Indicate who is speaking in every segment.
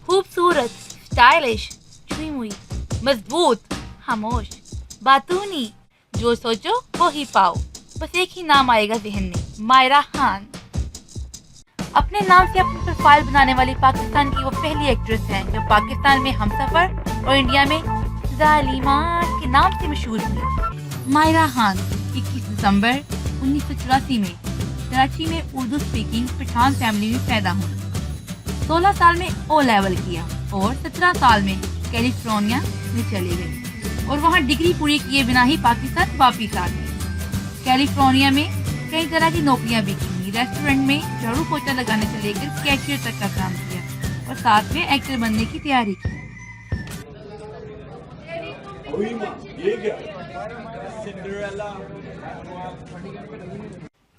Speaker 1: खूबसूरत, स्टाइलिश, छुई मुई, मजबूत, खामोश, बातूनी, जो सोचो वो ही पाओ। बस एक ही नाम आएगा जहन में, मायरा खान। अपने नाम से अपनी प्रोफाइल बनाने वाली पाकिस्तान की वो पहली एक्ट्रेस हैं जो पाकिस्तान में हमसफर और इंडिया में जालिमा के नाम से मशहूर हुई। मायरा खान 21 दिसंबर 1984 में कराची में उर्दू स्पीकिंग पठान फैमिली में पैदा हुई। 16 साल में ओ लेवल किया और 17 साल में कैलिफोर्निया में चले गए और वहाँ डिग्री पूरी किए बिना ही पाकिस्तान वापिस आ गए। कैलिफोर्निया में कई तरह की नौकरियां भी की, रेस्टोरेंट में झाड़ू पोछा लगाने से लेकर कैशियर तक का काम किया और साथ में एक्टर बनने की तैयारी की।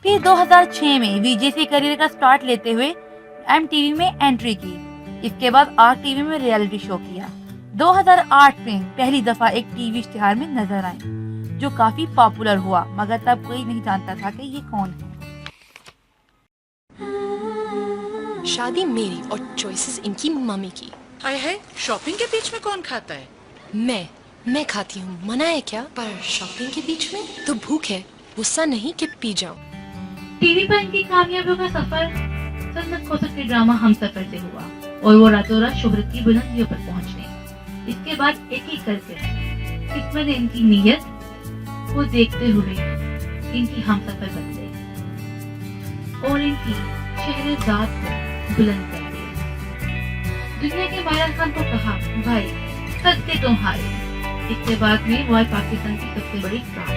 Speaker 1: फिर 2006 में विजय से करियर का स्टार्ट लेते हुए MTV में एंट्री की। इसके बाद RTV में रियलिटी शो किया। 2008 में पहली दफा एक टीवी इश्तिहार में नजर आई जो काफी पॉपुलर हुआ, मगर तब कोई नहीं जानता था कि ये कौन है।
Speaker 2: शादी मेरी और चॉइसेस इनकी मम्मी की।
Speaker 3: हाय हाय, शॉपिंग के बीच में कौन खाता है?
Speaker 2: मैं खाती हूँ, मना है क्या? पर शॉपिंग के बीच में तो भूख है, गुस्सा नहीं कि पी जाऊं।
Speaker 1: टीवी पर इनकी कामयाबियों का सफर सनत कोसत के ड्रामा हमसफर से हुआ और वो रातों रात शोहरत की बुलंदियों पर पहुंच गए। इसके बाद एक एक करके किस्मत ने इनकी नीयत को देखते हुए इनकी हमसफर बन गई और इनकी शहरजाद को बुलंद कर दिया। दुनिया के मायरा खान को कहा, भाई सदके तुम्हारे। इसके बाद में वो पाकिस्तान की सबसे बड़ी स्टार।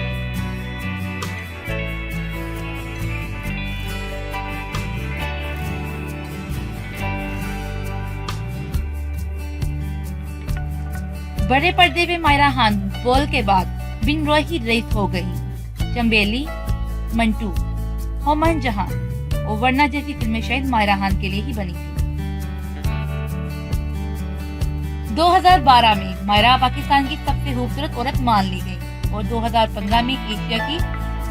Speaker 1: बड़े पर्दे पे मायरा खान बोल के बाद बिन रॉय की रईस हो गई। चंबेली, मंटू, होमन जहां और वरना जैसी फिल्में शायद मायरा खान के लिए ही बनी थी। 2012 में मायरा पाकिस्तान की सबसे खूबसूरत औरत मान ली गई और 2015 में एशिया की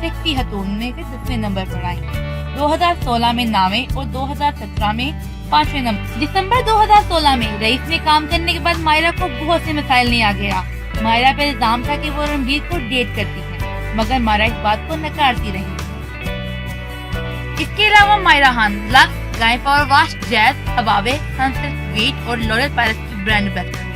Speaker 1: सेक्सी खतून में से 10वें नंबर पर आई। 2016 में 9वें और 2017 में 5वें नंबर। दिसंबर 2016 में रईस में काम करने के बाद मायरा को बहुत से मसाइल नहीं आ गया। मायरा पर इल्जाम था कि वो रणबीर को डेट करती है, मगर मायरा इस बात को नकारती रही। इसके अलावा मायरा खान लक्स, गाय power wash, Jazz, Huawei, sunset sweet और लॉरेल पैलेस की ब्रांड एम्बेसडर